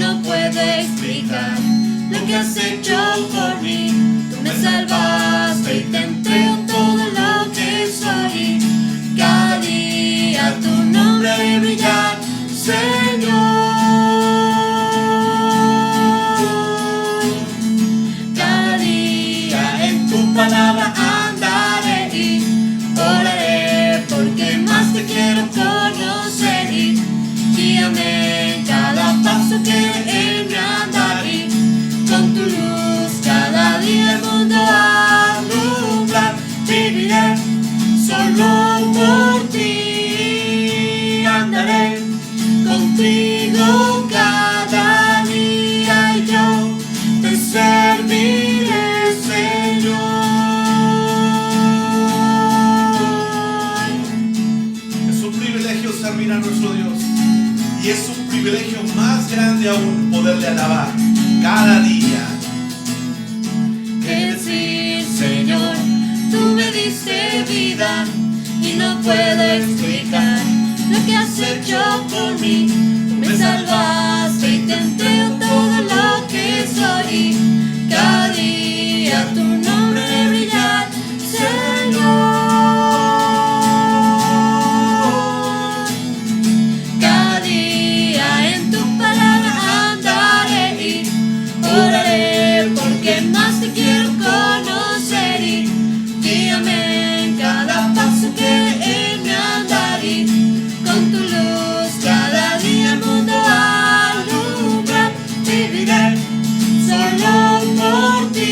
no puedo explicar lo que has hecho por mí. Tú me salvaste y te entrego todo lo que soy. Cada día tu nombre debe brillar, Señor. Cada día en tu palabra andaré y oraré, porque más te quiero conocer. Y guíame en cada paso que en mi andar, y con tu luz cada día el mundo alumbrar. Viviré solo por ti, andaré contigo cada día y yo te serviré, Señor. Es un privilegio servir a nuestro Dios, y es un privilegio más grande aún poderle alabar cada día. ¿Qué decir, Señor? Tú me diste vida y no puedo explicar lo que has hecho por mí. Tú me salvaste y te entrego todo lo que soy. Cada día tu nombre debe brillar, Señor. Cada día en tu palabra andaré y oraré, porque más te quiero conocer. Y guíame en cada paso que en mi andar, y con tu luz cada día el mundo alumbrar. Viviré solo por ti,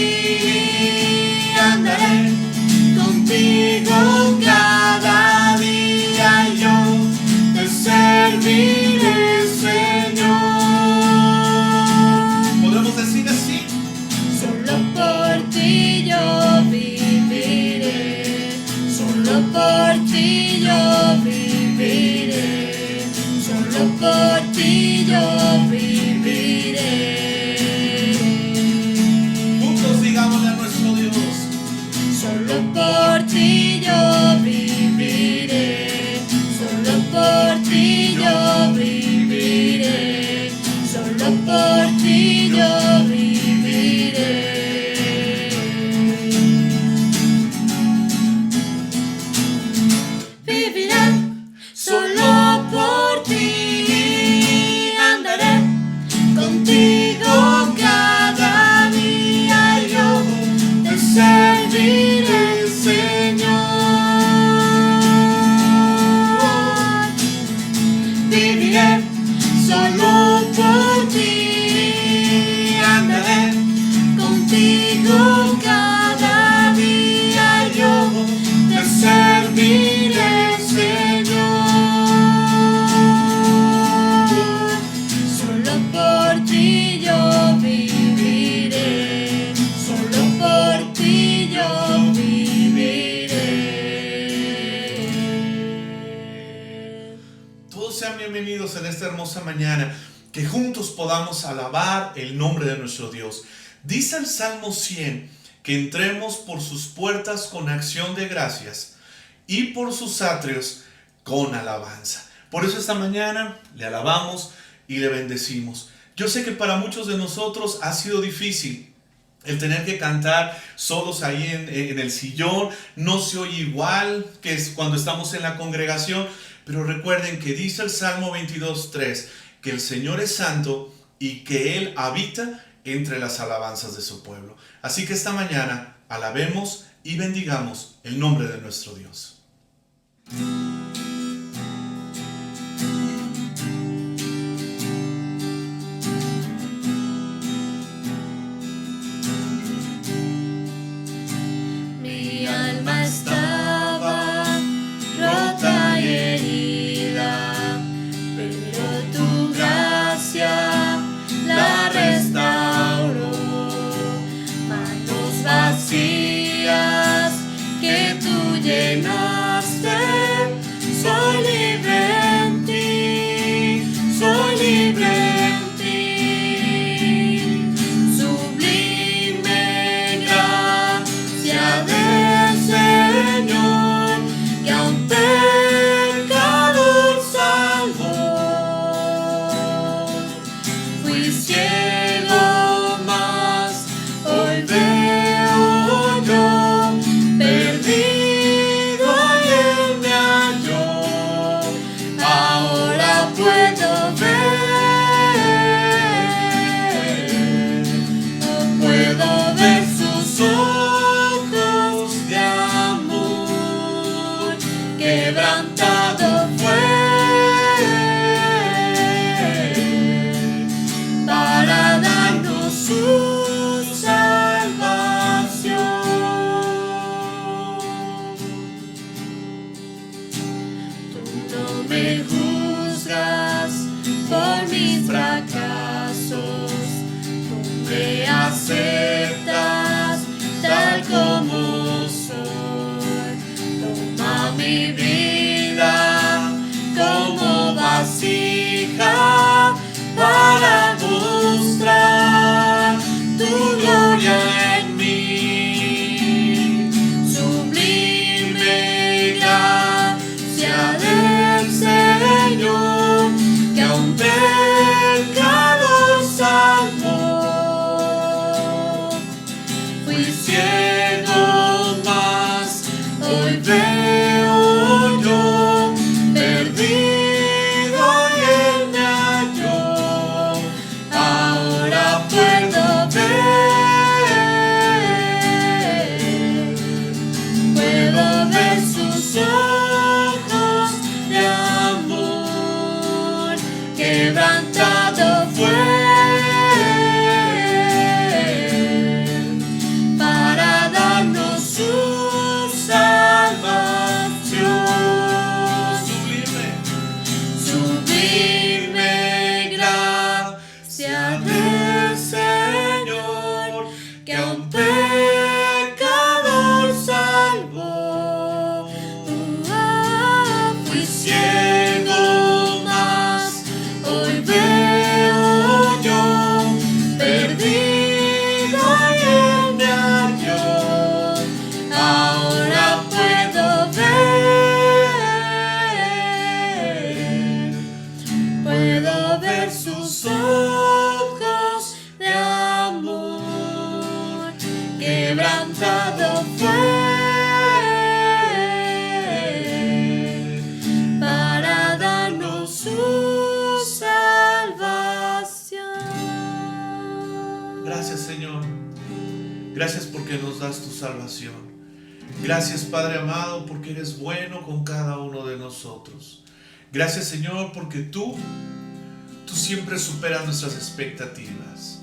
andaré contigo cada día y yo te serviré, Señor. Podemos decir así: Solo por ti yo viviré, solo por ti yo viviré, solo por ti yo viviré. juntos digámosle a nuestro Dios: Solo por ti yo viviré, solo por ti yo viviré, solo por ti yo viviré. Viviré solo por ti, andaré contigo cada día y yo te serviré, Señor. Viviré solo por ti, andaré contigo cada día y yo te serviré, Señor. Solo por ti yo viviré, solo por ti yo viviré. todos sean bienvenidos en esta hermosa mañana, que juntos podamos alabar el nombre de nuestro Dios. Dice el Salmo 100 que entremos por sus puertas con acción de gracias y por sus atrios con alabanza. Por eso esta mañana le alabamos y le bendecimos. Yo sé que para muchos de nosotros ha sido difícil el tener que cantar solos ahí en el sillón. No se oye igual que es cuando estamos en la congregación, pero recuerden que dice el Salmo 22:3 que el Señor es santo y que Él habita entre las alabanzas de su pueblo. Así que esta mañana alabemos y bendigamos el nombre de nuestro Dios. Mi alma estaba rota y herida, pero tu gracia la restauró. Manos vacías que tú llenaste, Gracias, Señor. Gracias porque nos das tu salvación. Gracias, Padre amado, porque eres bueno con cada uno de nosotros. Gracias, Señor, porque tú siempre superas nuestras expectativas.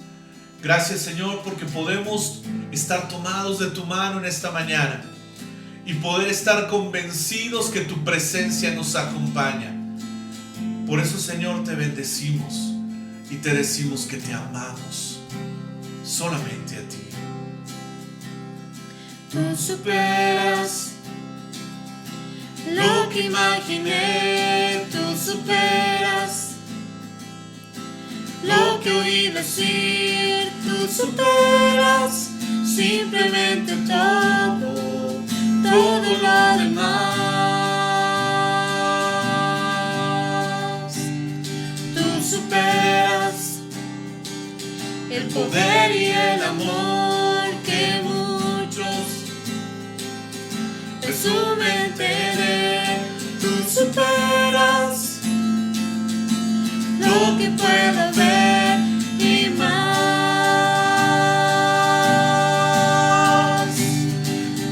Gracias, Señor, porque podemos estar tomados de tu mano en esta mañana y poder estar convencidos que tu presencia nos acompaña. Por eso, Señor, te bendecimos y te decimos que te amamos solamente a ti. Tú superas lo que imaginé, tú superas lo que oí decir, tú superas simplemente todo lo demás. Tú superas el poder y el amor que muchos presumen tener. Tú superas lo que puedo ver y más.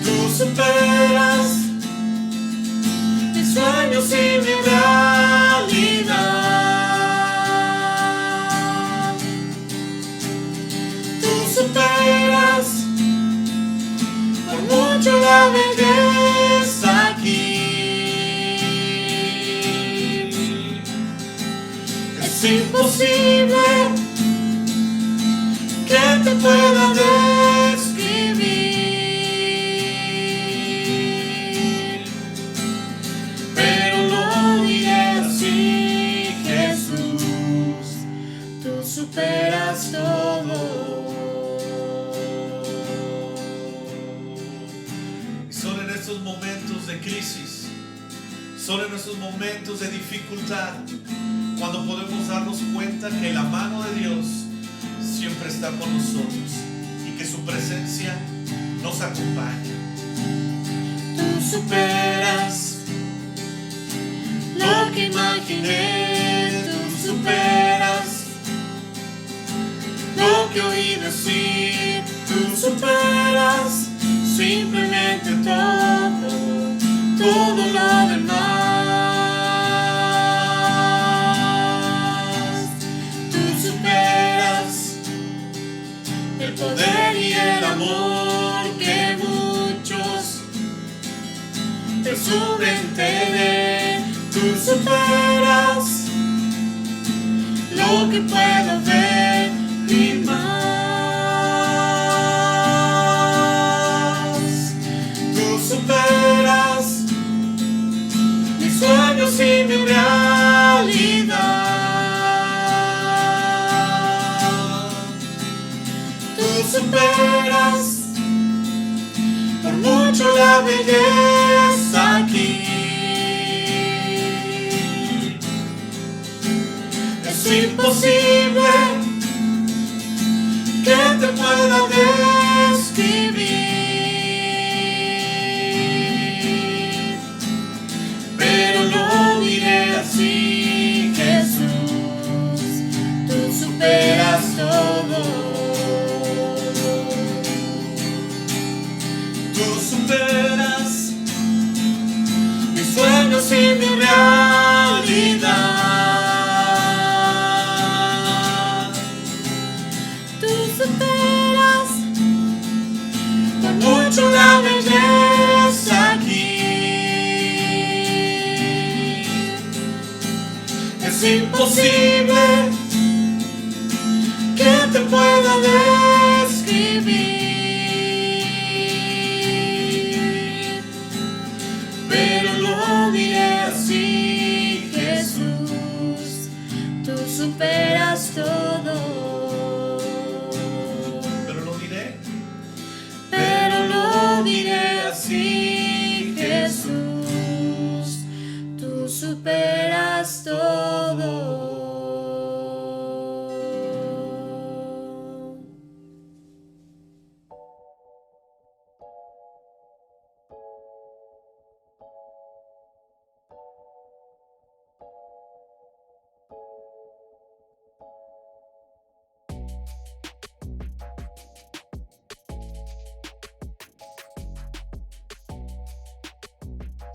Tú superas mis sueños y mi realidad. Tú superas por mucho la belleza aquí. Es imposible que te pueda describir, pero lo diré así, Jesús, tú superas todo. Y son en estos momentos de crisis, son en estos momentos de dificultad, cuando podemos darnos cuenta que la mano de Dios siempre está con nosotros y que su presencia nos acompaña. Tú superas lo que imaginé, tú superas lo que oí decir, tú superas simplemente todo lo demás. Tú superas el poder y el amor que muchos presumen tener. Tú superas lo que puedo ver y más. Tú superas mis sueños y mi realidad. Tú superas por mucho la belleza aquí. Es imposible que te pueda describir, pero lo diré así, Jesús, tú superas todo. Tú superas mis sueños y mi realidad. Tú superas por mucho la belleza aquí. Es imposible que te pueda describir, pero lo diré así, Jesús, tú superas todo. Pero lo diré así, Jesús, tú superas todo.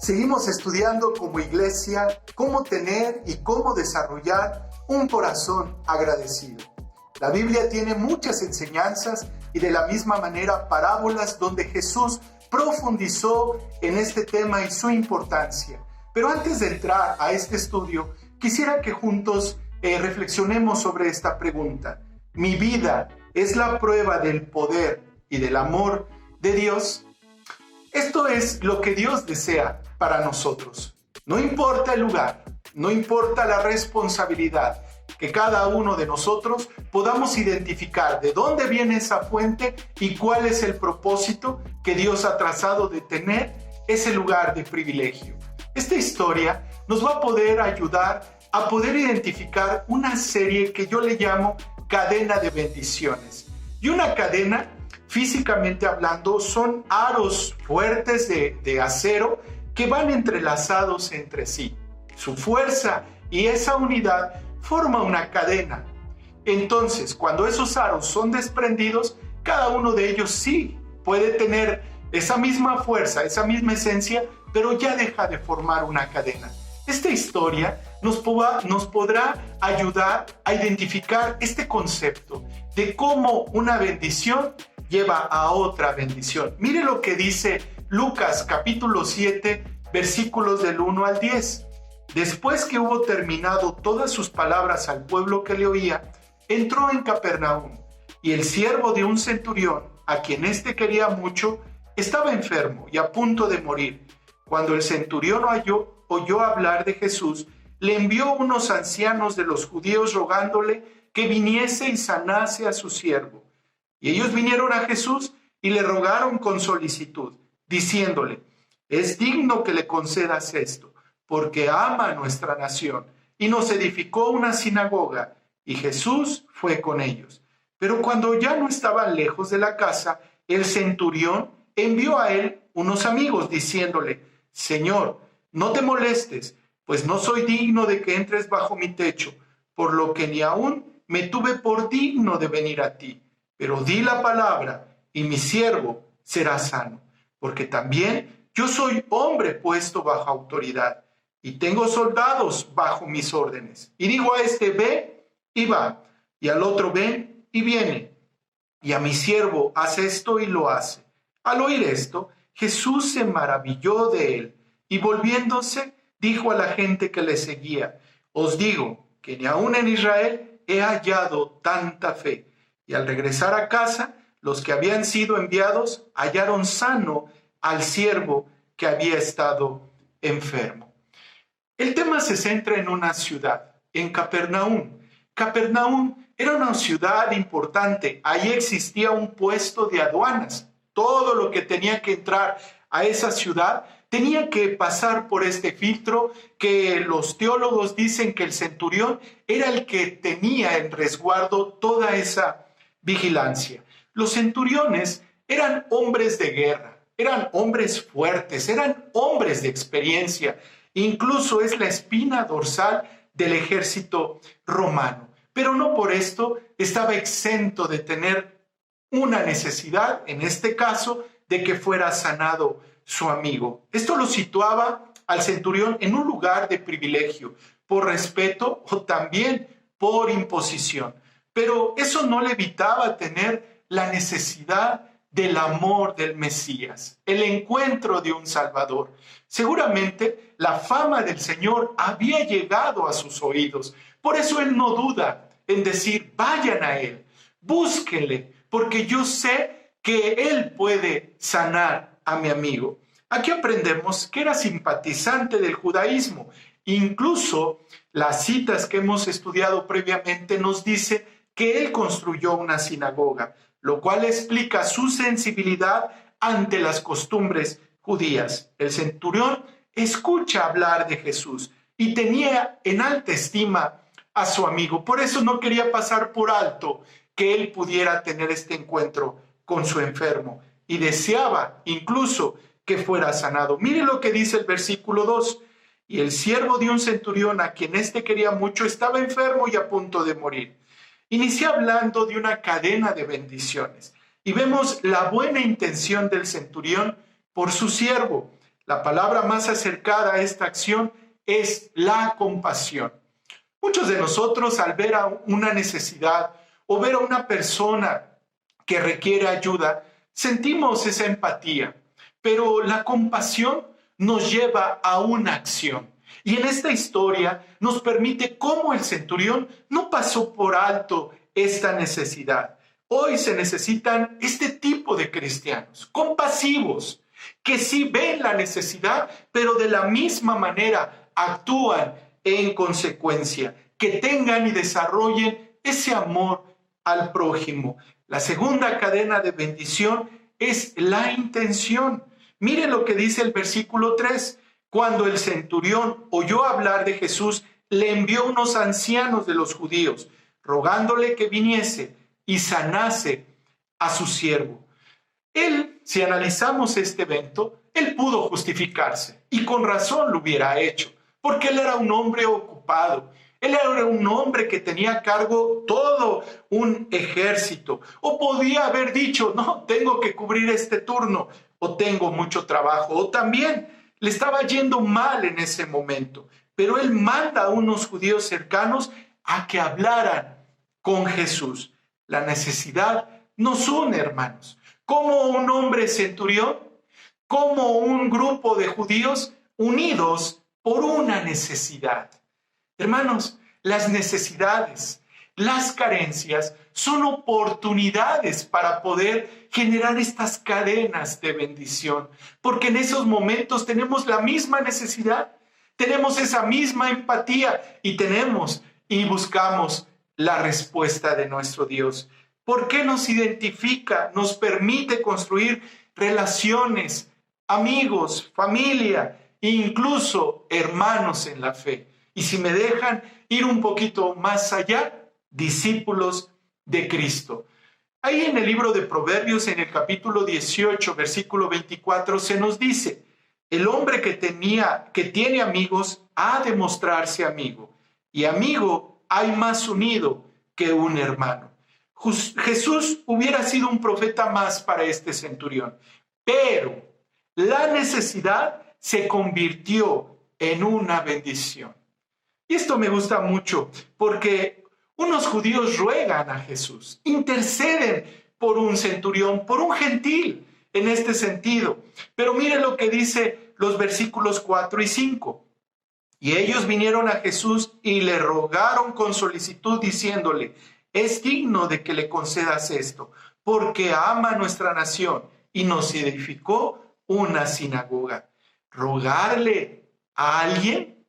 Seguimos estudiando como iglesia cómo tener y cómo desarrollar un corazón agradecido. La Biblia tiene muchas enseñanzas y de la misma manera parábolas donde Jesús profundizó en este tema y su importancia. Pero antes de entrar a este estudio, quisiera que juntos reflexionemos sobre esta pregunta. ¿Mi vida es la prueba del poder y del amor de Dios? Esto es lo que Dios desea para nosotros. No importa el lugar, no importa la responsabilidad, que cada uno de nosotros podamos identificar de dónde viene esa fuente y cuál es el propósito que Dios ha trazado de tener ese lugar de privilegio. Esta historia nos va a poder ayudar a poder identificar una serie que yo le llamo cadena de bendiciones. Y una cadena, físicamente hablando, son aros fuertes de acero que van entrelazados entre sí. Su fuerza y esa unidad forma una cadena. Entonces, cuando esos aros son desprendidos, cada uno de ellos sí puede tener esa misma fuerza, esa misma esencia, pero ya deja de formar una cadena. Esta historia nos podrá ayudar a identificar este concepto de cómo una bendición lleva a otra bendición. Mire lo que dice Lucas capítulo 7, versículos del 1 al 10. Después que hubo terminado todas sus palabras al pueblo que le oía, entró en Capernaum, y el siervo de un centurión, a quien éste quería mucho, estaba enfermo y a punto de morir. Cuando el centurión oyó hablar de Jesús, le envió unos ancianos de los judíos rogándole que viniese y sanase a su siervo. Y ellos vinieron a Jesús y le rogaron con solicitud, diciéndole: es digno que le concedas esto, porque ama a nuestra nación, y nos edificó una sinagoga, y Jesús fue con ellos. Pero cuando ya no estaban lejos de la casa, el centurión envió a él unos amigos, diciéndole: Señor, no te molestes, pues no soy digno de que entres bajo mi techo, por lo que ni aún me tuve por digno de venir a ti. Pero di la palabra, y mi siervo será sano, porque también yo soy hombre puesto bajo autoridad, y tengo soldados bajo mis órdenes. Y digo a este: ve, y va, y al otro: ven, y viene. Y a mi siervo: haz esto, y lo hace. Al oír esto, Jesús se maravilló de él, y volviéndose, dijo a la gente que le seguía: os digo que ni aun en Israel he hallado tanta fe. Y al regresar a casa, los que habían sido enviados hallaron sano al siervo que había estado enfermo. El tema se centra en una ciudad, en Capernaum. Capernaum era una ciudad importante. Ahí existía un puesto de aduanas. Todo lo que tenía que entrar a esa ciudad tenía que pasar por este filtro que los teólogos dicen que el centurión era el que tenía en resguardo toda esa vigilancia. Los centuriones eran hombres de guerra, eran hombres fuertes, eran hombres de experiencia. Incluso es la espina dorsal del ejército romano. Pero no por esto estaba exento de tener una necesidad, en este caso, de que fuera sanado su amigo. Esto lo situaba al centurión en un lugar de privilegio, por respeto o también por imposición. Pero eso no le evitaba tener la necesidad del amor del Mesías, el encuentro de un Salvador. Seguramente la fama del Señor había llegado a sus oídos. Por eso él no duda en decir: vayan a él, búsquenle, porque yo sé que él puede sanar a mi amigo. Aquí aprendemos que era simpatizante del judaísmo. Incluso las citas que hemos estudiado previamente nos dice que él construyó una sinagoga, lo cual explica su sensibilidad ante las costumbres judías. El centurión escucha hablar de Jesús y tenía en alta estima a su amigo. Por eso no quería pasar por alto que él pudiera tener este encuentro con su enfermo y deseaba incluso que fuera sanado. Mire lo que dice el versículo 2. Y el siervo de un centurión, a quien éste quería mucho, estaba enfermo y a punto de morir. Inicia hablando de una cadena de bendiciones y vemos la buena intención del centurión por su siervo, La palabra más acercada a esta acción es la compasión. Muchos de nosotros, al ver a una necesidad o ver a una persona que requiere ayuda, sentimos esa empatía, pero la compasión nos lleva a una acción. Y en esta historia nos permite cómo el centurión no pasó por alto esta necesidad. Hoy se necesitan este tipo de cristianos, compasivos, que sí ven la necesidad, pero de la misma manera actúan en consecuencia, que tengan y desarrollen ese amor al prójimo. La segunda cadena de bendición es la intención. Miren lo que dice el versículo 3. Cuando el centurión oyó hablar de Jesús, le envió unos ancianos de los judíos, rogándole que viniese y sanase a su siervo. Él, si analizamos este evento, él pudo justificarse y con razón lo hubiera hecho, porque él era un hombre ocupado. Él era un hombre que tenía a cargo todo un ejército. O podía haber dicho, no, tengo que cubrir este turno, o tengo mucho trabajo, o también le estaba yendo mal en ese momento. Pero él manda a unos judíos cercanos a que hablaran con Jesús. La necesidad nos une, hermanos. Como un hombre centurión, como un grupo de judíos unidos por una necesidad. Hermanos, las necesidades, las carencias son oportunidades para poder generar estas cadenas de bendición, porque en esos momentos tenemos la misma necesidad, tenemos esa misma empatía y buscamos la respuesta de nuestro Dios. ¿Por qué nos identifica? Nos permite construir relaciones, amigos, familia, incluso hermanos en la fe. Y si me dejan ir un poquito más allá, discípulos de Cristo. Ahí en el libro de Proverbios, en el capítulo 18, versículo 24, se nos dice, el hombre que tiene amigos ha de mostrarse amigo, y amigo hay más unido que un hermano. Jesús hubiera sido un profeta más para este centurión, pero la necesidad se convirtió en una bendición. Y esto me gusta mucho porque unos judíos ruegan a Jesús, interceden por un centurión, por un gentil en este sentido. Pero mire lo que dice los versículos 4 y 5. Y ellos vinieron a Jesús y le rogaron con solicitud diciéndole, es digno de que le concedas esto, porque ama nuestra nación y nos edificó una sinagoga. Rogarle a alguien,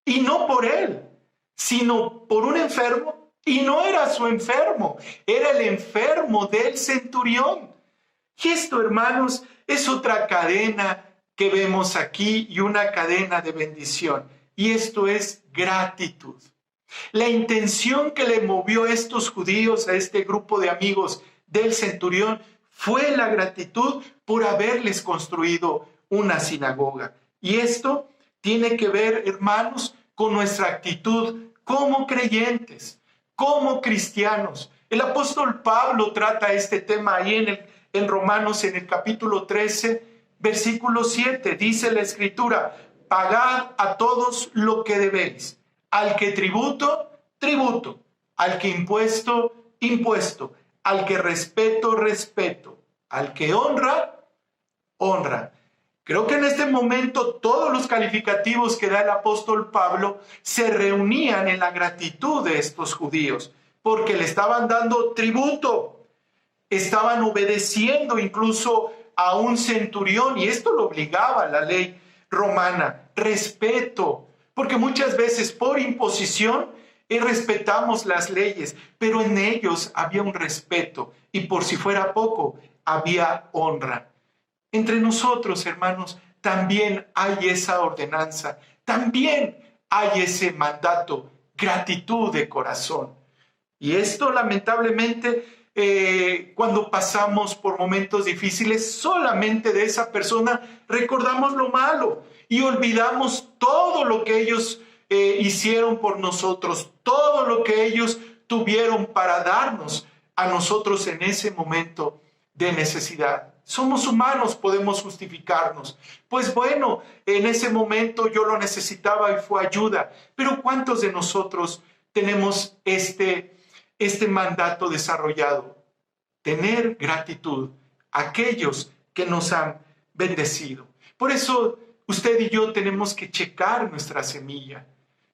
y no por él, sino por un enfermo, y no era su enfermo, era el enfermo del centurión. Y esto, hermanos, es otra cadena que vemos aquí y una cadena de bendición, y esto es gratitud. La intención que le movió a estos judíos, a este grupo de amigos del centurión, fue la gratitud por haberles construido una sinagoga. Y esto tiene que ver, hermanos, con nuestra actitud como creyentes, como cristianos. El apóstol Pablo trata este tema ahí en Romanos, en el capítulo 13, versículo 7. Dice la Escritura, pagad a todos lo que debéis. Al que tributo, tributo. Al que impuesto, impuesto. Al que respeto, respeto. Al que honra, honra. Creo que en este momento todos los calificativos que da el apóstol Pablo se reunían en la gratitud de estos judíos, porque le estaban dando tributo, estaban obedeciendo incluso a un centurión, y esto lo obligaba la ley romana, respeto, porque muchas veces por imposición respetamos las leyes, pero en ellos había un respeto, y por si fuera poco, había honra. Entre nosotros, hermanos, también hay esa ordenanza, también hay ese mandato, gratitud de corazón. Y esto, lamentablemente, cuando pasamos por momentos difíciles, solamente de esa persona recordamos lo malo y olvidamos todo lo que ellos hicieron por nosotros, todo lo que ellos tuvieron para darnos a nosotros en ese momento de necesidad. Somos humanos, podemos justificarnos. Pues bueno, en ese momento yo lo necesitaba y fue ayuda. Pero ¿cuántos de nosotros tenemos este mandato desarrollado? Tener gratitud a aquellos que nos han bendecido. Por eso usted y yo tenemos que checar nuestra semilla.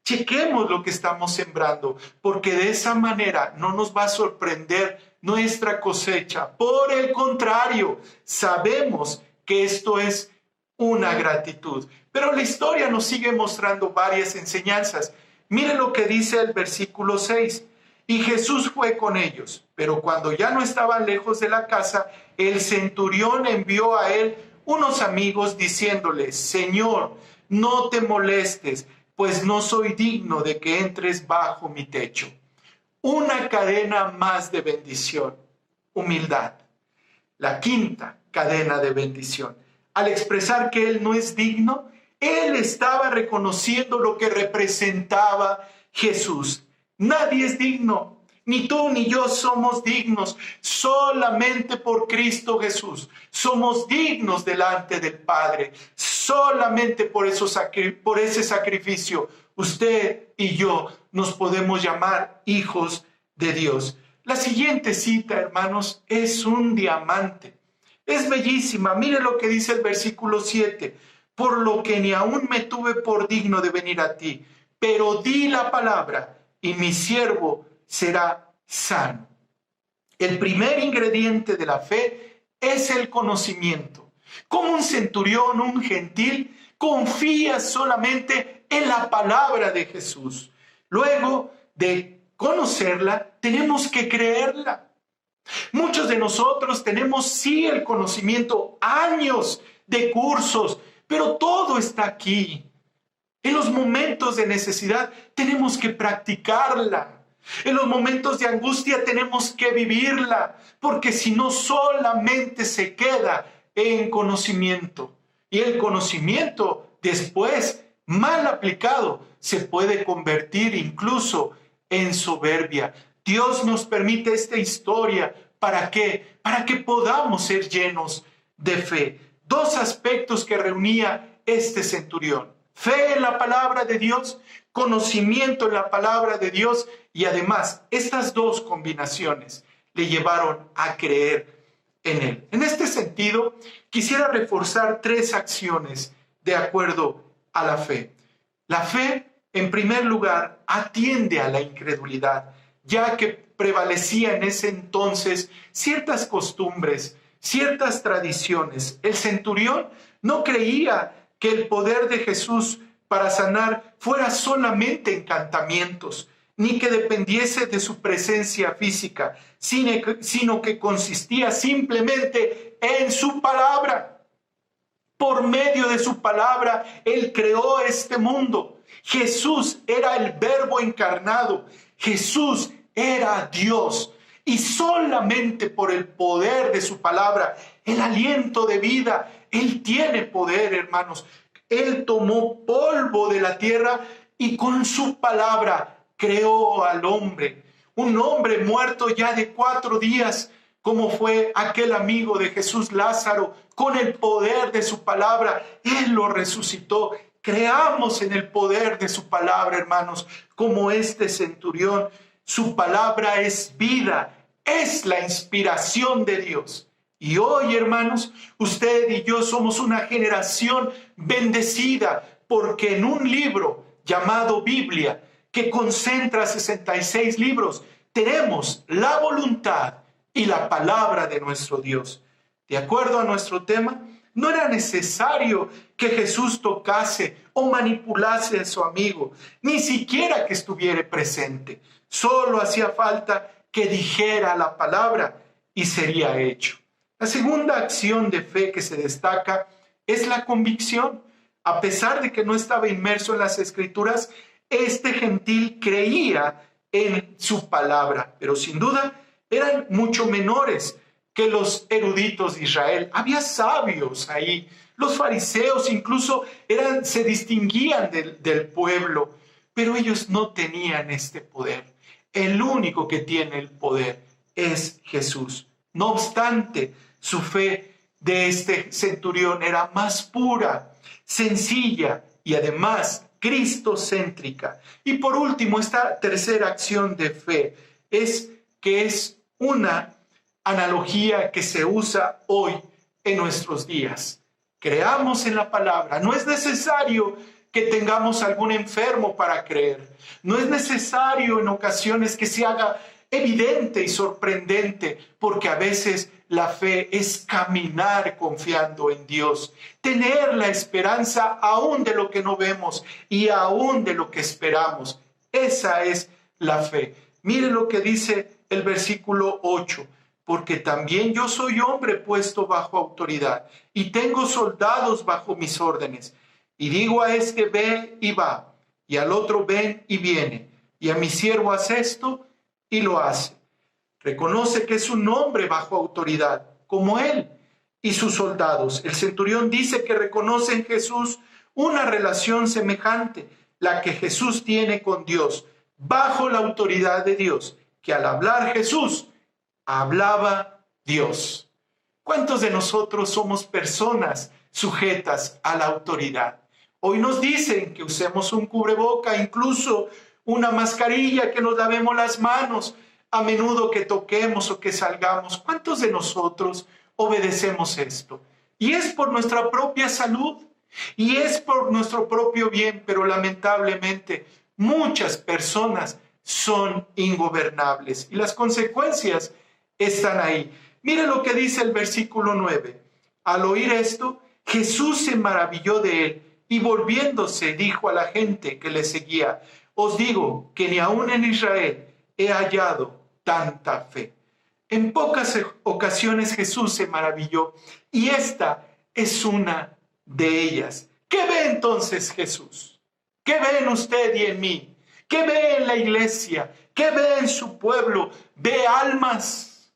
Chequemos lo que estamos sembrando, porque de esa manera no nos va a sorprender nuestra cosecha. Por el contrario, sabemos que esto es una gratitud. Pero la historia nos sigue mostrando varias enseñanzas. Mire lo que dice el versículo 6. Y Jesús fue con ellos, pero cuando ya no estaban lejos de la casa, el centurión envió a él unos amigos diciéndole: Señor, no te molestes, pues no soy digno de que entres bajo mi techo. Una cadena más de bendición, humildad. La quinta cadena de bendición. Al expresar que él no es digno, él estaba reconociendo lo que representaba Jesús. Nadie es digno, ni tú ni yo somos dignos, solamente por Cristo Jesús. Somos dignos delante del Padre, solamente por ese sacrificio. Usted y yo nos podemos llamar hijos de Dios. La siguiente cita, hermanos, es un diamante. Es bellísima. Mire lo que dice el versículo 7. Por lo que ni aún me tuve por digno de venir a ti, pero di la palabra y mi siervo será sano. El primer ingrediente de la fe es el conocimiento. Como un centurión, un gentil, confía solamente en la palabra de Jesús. Luego de conocerla, tenemos que creerla. Muchos de nosotros tenemos sí el conocimiento, años de cursos, pero todo está aquí. En los momentos de necesidad tenemos que practicarla. En los momentos de angustia tenemos que vivirla, porque si no solamente se queda en conocimiento. Y el conocimiento después, mal aplicado, se puede convertir incluso en soberbia. Dios nos permite esta historia. ¿Para qué? Para que podamos ser llenos de fe. Dos aspectos que reunía este centurión: fe en la palabra de Dios, conocimiento en la palabra de Dios, y además estas dos combinaciones le llevaron a creer en él. En este sentido, quisiera reforzar tres acciones de acuerdo a la fe. La fe, en primer lugar, atiende a la incredulidad, ya que prevalecía en ese entonces ciertas costumbres, ciertas tradiciones. El centurión no creía que el poder de Jesús para sanar fuera solamente encantamientos, ni que dependiese de su presencia física, sino que consistía simplemente en su palabra. Por medio de su palabra, Él creó este mundo. Jesús era el Verbo encarnado. Jesús era Dios. Y solamente por el poder de su palabra, el aliento de vida, Él tiene poder, hermanos. Él tomó polvo de la tierra y con su palabra creó al hombre. Un hombre muerto ya de 4 días, como fue aquel amigo de Jesús, Lázaro. Con el poder de su palabra, Él lo resucitó. Creamos en el poder de su palabra, hermanos, como este centurión. Su palabra es vida, es la inspiración de Dios. Y hoy, hermanos, usted y yo somos una generación bendecida, porque en un libro llamado Biblia, que concentra 66 libros, tenemos la voluntad y la palabra de nuestro Dios. De acuerdo a nuestro tema, no era necesario que Jesús tocase o manipulase a su amigo, ni siquiera que estuviera presente. Solo hacía falta que dijera la palabra y sería hecho. La segunda acción de fe que se destaca es la convicción. A pesar de que no estaba inmerso en las Escrituras, este gentil creía en su palabra, pero sin duda eran mucho menores que los eruditos de Israel. Había sabios ahí. Los fariseos incluso se distinguían del pueblo, pero ellos no tenían este poder. El único que tiene el poder es Jesús. No obstante, su fe de este centurión era más pura, sencilla y además cristocéntrica. Y por último, esta tercera acción de fe es una analogía que se usa hoy en nuestros días. Creamos en la palabra. No es necesario que tengamos algún enfermo para creer. No es necesario en ocasiones que se haga evidente y sorprendente, porque a veces la fe es caminar confiando en Dios, tener la esperanza aún de lo que no vemos y aún de lo que esperamos. Esa es la fe. Mire lo que dice el versículo 8. Porque también yo soy hombre puesto bajo autoridad y tengo soldados bajo mis órdenes. Y digo a este ve y va, y al otro ven y viene, y a mi siervo haz esto y lo hace. Reconoce que es un hombre bajo autoridad, como él y sus soldados. El centurión dice que reconoce en Jesús una relación semejante, la que Jesús tiene con Dios, bajo la autoridad de Dios, que al hablar Jesús, hablaba Dios. ¿Cuántos de nosotros somos personas sujetas a la autoridad? Hoy nos dicen que usemos un cubreboca, incluso una mascarilla, que nos lavemos las manos a menudo que toquemos o que salgamos. ¿Cuántos de nosotros obedecemos esto? Y es por nuestra propia salud y es por nuestro propio bien, pero lamentablemente muchas personas son ingobernables y las consecuencias están ahí. Mire lo que dice el versículo 9. Al oír esto, Jesús se maravilló de él y volviéndose dijo a la gente que le seguía: os digo que ni aún en Israel he hallado tanta fe. En pocas ocasiones Jesús se maravilló y esta es una de ellas. ¿Qué ve entonces Jesús? ¿Qué ve en usted y en mí? ¿Qué ve en la iglesia? ¿Qué ve en su pueblo? Ve almas,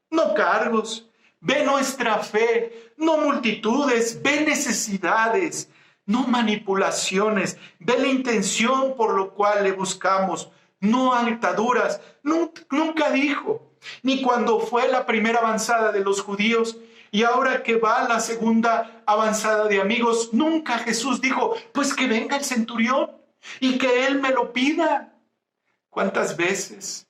no cargos. Ve nuestra fe, no multitudes. Ve necesidades, no manipulaciones. Ve la intención por lo cual le buscamos, no ataduras. Nunca dijo, ni cuando fue la primera avanzada de los judíos y ahora que va la segunda avanzada de amigos, nunca Jesús dijo, pues que venga el centurión y que él me lo pida. ¿Cuántas veces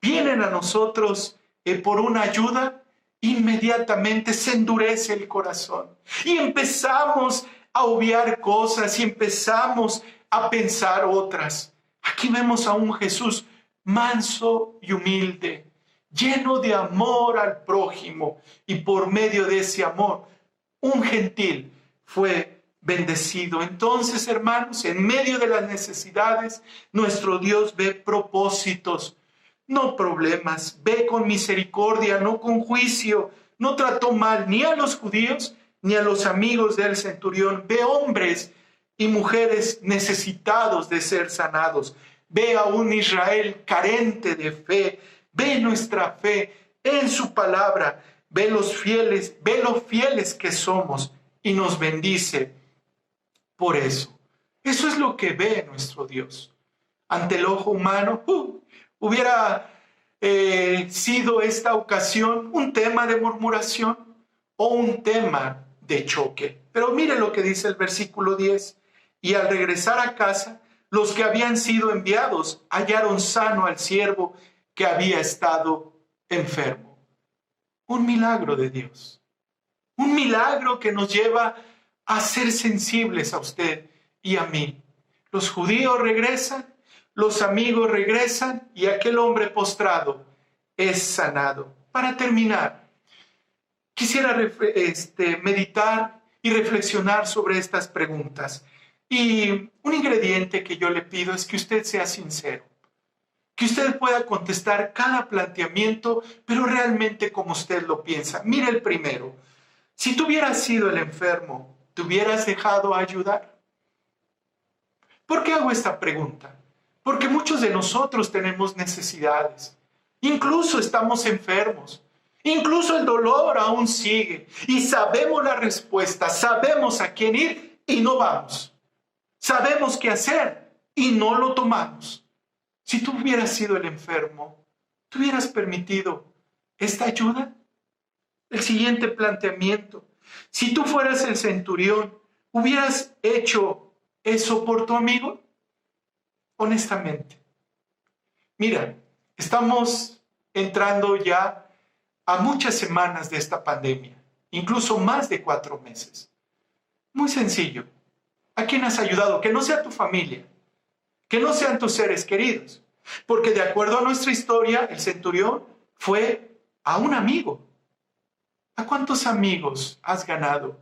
vienen a nosotros por una ayuda? Inmediatamente se endurece el corazón y empezamos a obviar cosas y empezamos a pensar otras. Aquí vemos a un Jesús manso y humilde, lleno de amor al prójimo, y por medio de ese amor, un gentil fue bendecido. Entonces, hermanos, en medio de las necesidades, nuestro Dios ve propósitos, no problemas. Ve con misericordia, no con juicio. No trató mal ni a los judíos ni a los amigos del centurión. Ve hombres y mujeres necesitados de ser sanados. Ve a un Israel carente de fe. Ve nuestra fe en su palabra. Ve lo fieles que somos y nos bendice por eso. Eso es lo que ve nuestro Dios. Ante el ojo humano, hubiera sido esta ocasión un tema de murmuración o un tema de choque. Pero mire lo que dice el versículo 10. Y al regresar a casa, los que habían sido enviados hallaron sano al siervo que había estado enfermo. Un milagro de Dios. Un milagro que nos lleva a ser sensibles a usted y a mí. Los judíos regresan, los amigos regresan y aquel hombre postrado es sanado. Para terminar, quisiera meditar y reflexionar sobre estas preguntas. Y un ingrediente que yo le pido es que usted sea sincero, que usted pueda contestar cada planteamiento, pero realmente como usted lo piensa. Mire el primero. Si tú hubieras sido el enfermo, ¿te hubieras dejado ayudar? ¿Por qué hago esta pregunta? Porque muchos de nosotros tenemos necesidades. Incluso estamos enfermos. Incluso el dolor aún sigue. Y sabemos la respuesta. Sabemos a quién ir y no vamos. Sabemos qué hacer y no lo tomamos. Si tú hubieras sido el enfermo, ¿tú hubieras permitido esta ayuda? El siguiente planteamiento: si tú fueras el centurión, ¿hubieras hecho eso por tu amigo? Honestamente. Mira, estamos entrando ya a muchas semanas de esta pandemia, incluso más de 4 meses. Muy sencillo. ¿A quién has ayudado? Que no sea tu familia, que no sean tus seres queridos. Porque de acuerdo a nuestra historia, el centurión fue a un amigo. ¿A cuántos amigos has ganado?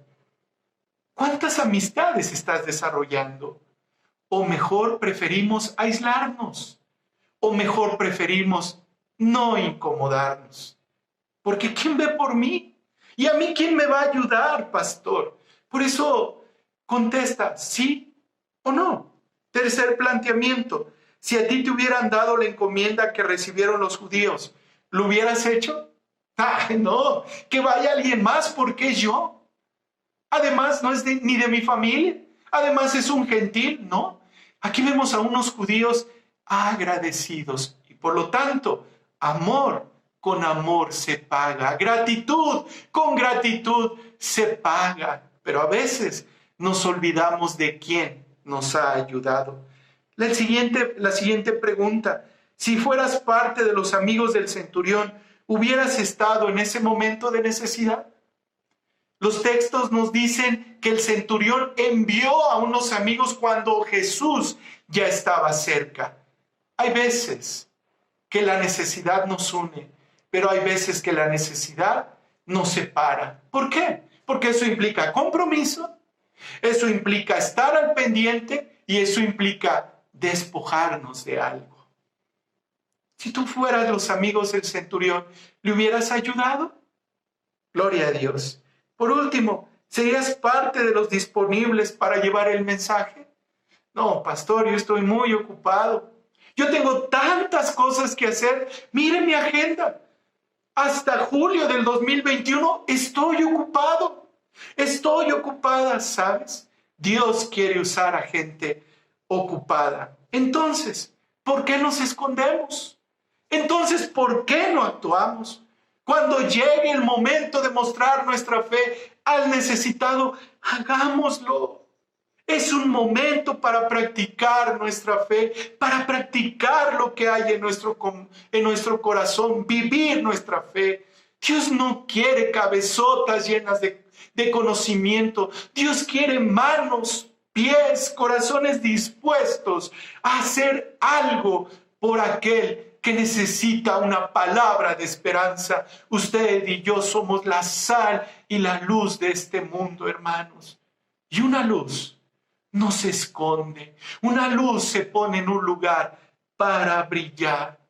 ¿Cuántas amistades estás desarrollando? ¿O mejor preferimos aislarnos? ¿O mejor preferimos no incomodarnos? Porque ¿quién ve por mí? ¿Y a mí quién me va a ayudar, pastor? Por eso contesta, ¿sí o no? Tercer planteamiento: si a ti te hubieran dado la encomienda que recibieron los judíos, ¿lo hubieras hecho? ¡Ay, no! Que vaya alguien más, ¿por qué yo? Además, no es ni de mi familia. Además, es un gentil, ¿no? Aquí vemos a unos judíos agradecidos. Y por lo tanto, amor con amor se paga. Gratitud con gratitud se paga. Pero a veces nos olvidamos de quién nos ha ayudado. La siguiente pregunta: si fueras parte de los amigos del centurión, ¿hubieras estado en ese momento de necesidad? Los textos nos dicen que el centurión envió a unos amigos cuando Jesús ya estaba cerca. Hay veces que la necesidad nos une, pero hay veces que la necesidad nos separa. ¿Por qué? Porque eso implica compromiso, eso implica estar al pendiente y eso implica despojarnos de algo. Si tú fueras los amigos del centurión, ¿le hubieras ayudado? Gloria a Dios. Por último, ¿serías parte de los disponibles para llevar el mensaje? No, pastor, yo estoy muy ocupado. Yo tengo tantas cosas que hacer. Mire mi agenda. Hasta julio del 2021 estoy ocupado. Estoy ocupada, ¿sabes? Dios quiere usar a gente ocupada. Entonces, ¿por qué nos escondemos? Entonces, ¿por qué no actuamos? Cuando llegue el momento de mostrar nuestra fe al necesitado, hagámoslo. Es un momento para practicar nuestra fe, para practicar lo que hay en nuestro corazón, vivir nuestra fe. Dios no quiere cabezotas llenas de conocimiento. Dios quiere manos, pies, corazones dispuestos a hacer algo por aquel que necesita una palabra de esperanza. Usted y yo somos la sal y la luz de este mundo, hermanos. Y una luz no se esconde. Una luz se pone en un lugar para brillar.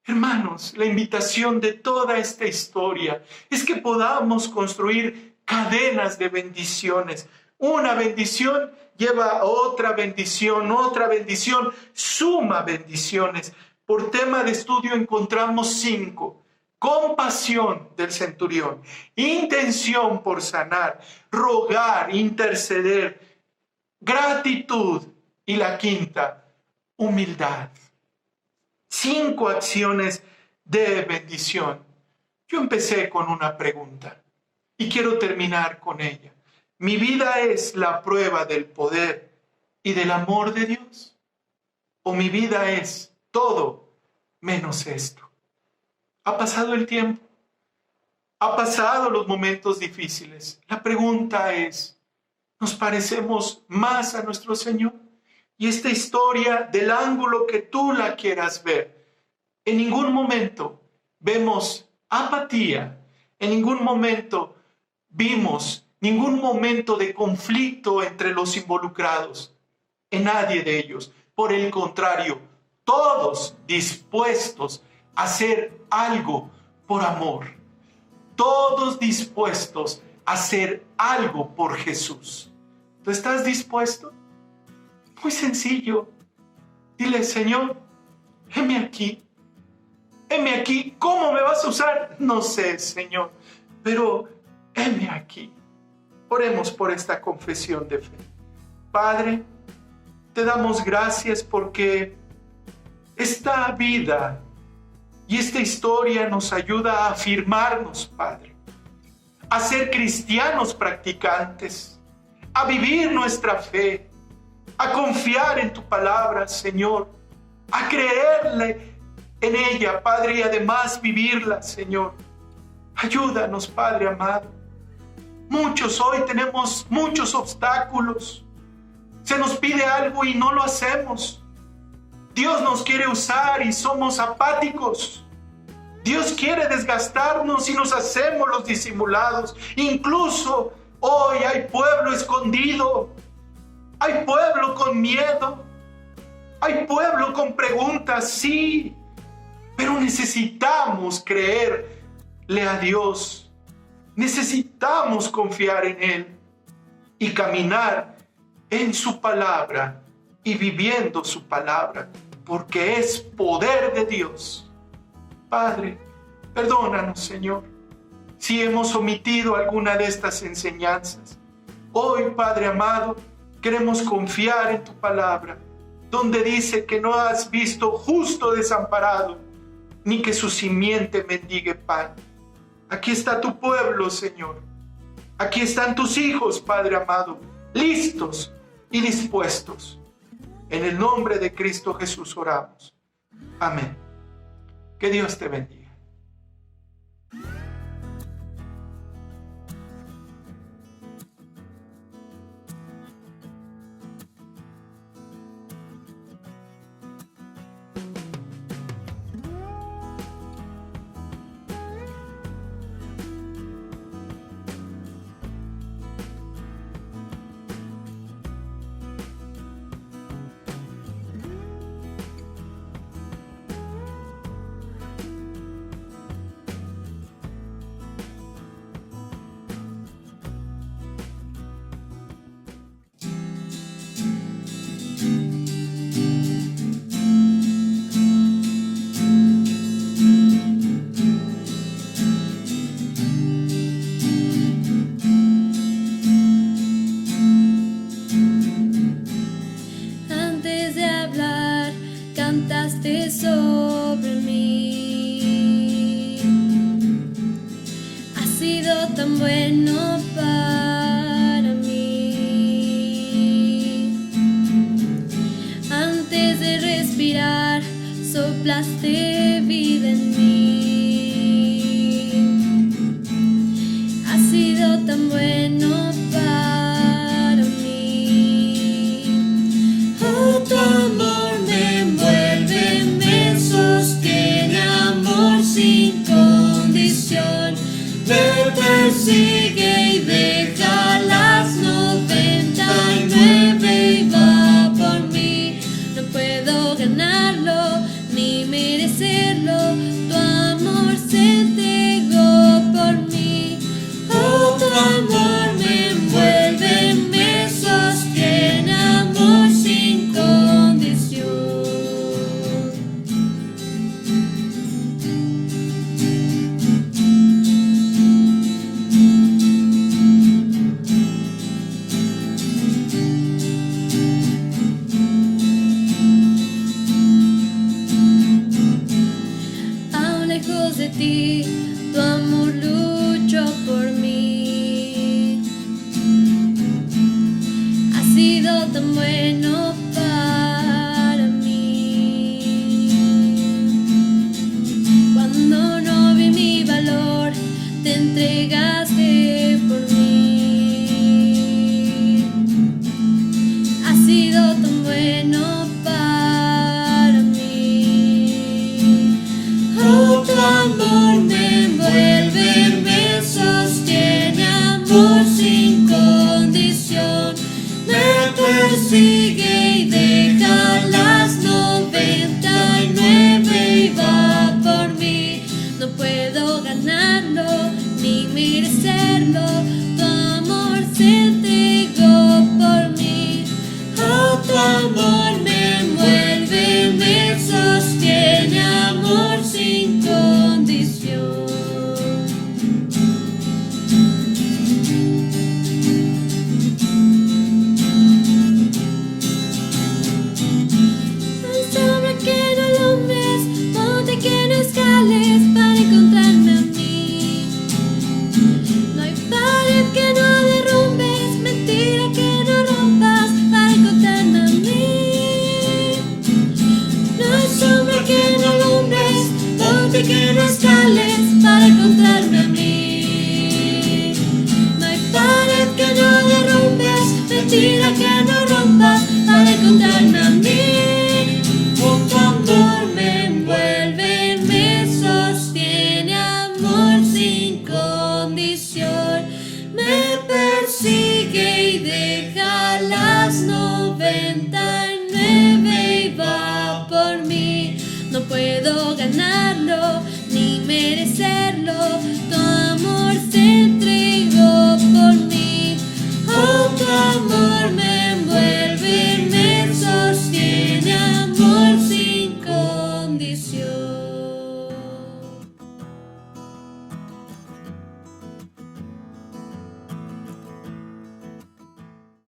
Hermanos, la invitación de toda esta historia es que podamos construir cadenas de bendiciones. Una bendición lleva a otra bendición, suma bendiciones. Por tema de estudio encontramos 5. Compasión del centurión, intención por sanar, rogar, interceder, gratitud y la 5, humildad. 5 acciones de bendición. Yo empecé con una pregunta y quiero terminar con ella. ¿Mi vida es la prueba del poder y del amor de Dios? ¿O mi vida es todo menos esto? Ha pasado el tiempo, ha pasado los momentos difíciles. La pregunta es, ¿nos parecemos más a nuestro Señor? Y esta historia, del ángulo que tú la quieras ver, en ningún momento vemos apatía, en ningún momento vimos ningún momento de conflicto entre los involucrados, en nadie de ellos. Por el contrario, todos dispuestos a hacer algo por amor. Todos dispuestos a hacer algo por Jesús. ¿Tú estás dispuesto? Muy sencillo. Dile, Señor, heme aquí. Heme aquí. ¿Cómo me vas a usar? No sé, Señor, pero heme aquí. Oremos por esta confesión de fe. Padre, te damos gracias porque esta vida y esta historia nos ayuda a afirmarnos, Padre. a ser cristianos practicantes, a vivir nuestra fe, a confiar en tu palabra, Señor, a creerle en ella, Padre, y además vivirla, Señor. Ayúdanos, Padre amado. Muchos hoy tenemos muchos obstáculos. Se nos pide algo y no lo hacemos. Dios nos quiere usar y somos apáticos. Dios quiere desgastarnos y nos hacemos los disimulados. Incluso hoy hay pueblo escondido. Hay pueblo con miedo. Hay pueblo con preguntas, sí. Pero necesitamos creerle a Dios. Necesitamos confiar en Él y caminar en su palabra y viviendo su palabra, porque es poder de Dios. Padre, perdónanos, Señor, si hemos omitido alguna de estas enseñanzas. Hoy, Padre amado, queremos confiar en tu palabra, donde dice que no has visto justo desamparado, ni que su simiente mendigue pan. Aquí está tu pueblo, Señor. Aquí están tus hijos, Padre amado, listos y dispuestos. En el nombre de Cristo Jesús oramos. Amén. Que Dios te bendiga. Cantaste sobre mí. Has sido tan bueno para mí. Antes de respirar, soplaste vida en mí. Has sido tan bueno para mí. Oh, tu amor sigue y deja las 99 y va por mí. No puedo ganarlo ni merecerlo. Tu amor se entregó por mí. Oh, tu amor me envuelve, me sostiene, amor sin condición. De ti, tu amor luchó por mí. Has sido tan bueno para mí. Cuando no vi mi valor, te entregaste por mí. Has sido tan bueno para mí. Oh, tu amor me envuelve, me sostiene, amor sin condición. Me persigue y deja las 99 y va por mí. No puedo ganarlo ni merecerlo. Tu amor se entregó por mí. Oh, tu amor me envuelve, me sostiene, amor sin condición. Sobre que no alumbres, monte que no escales para encontrarme a mí. No hay sigue y deja las 99 y va por mí. No puedo ganar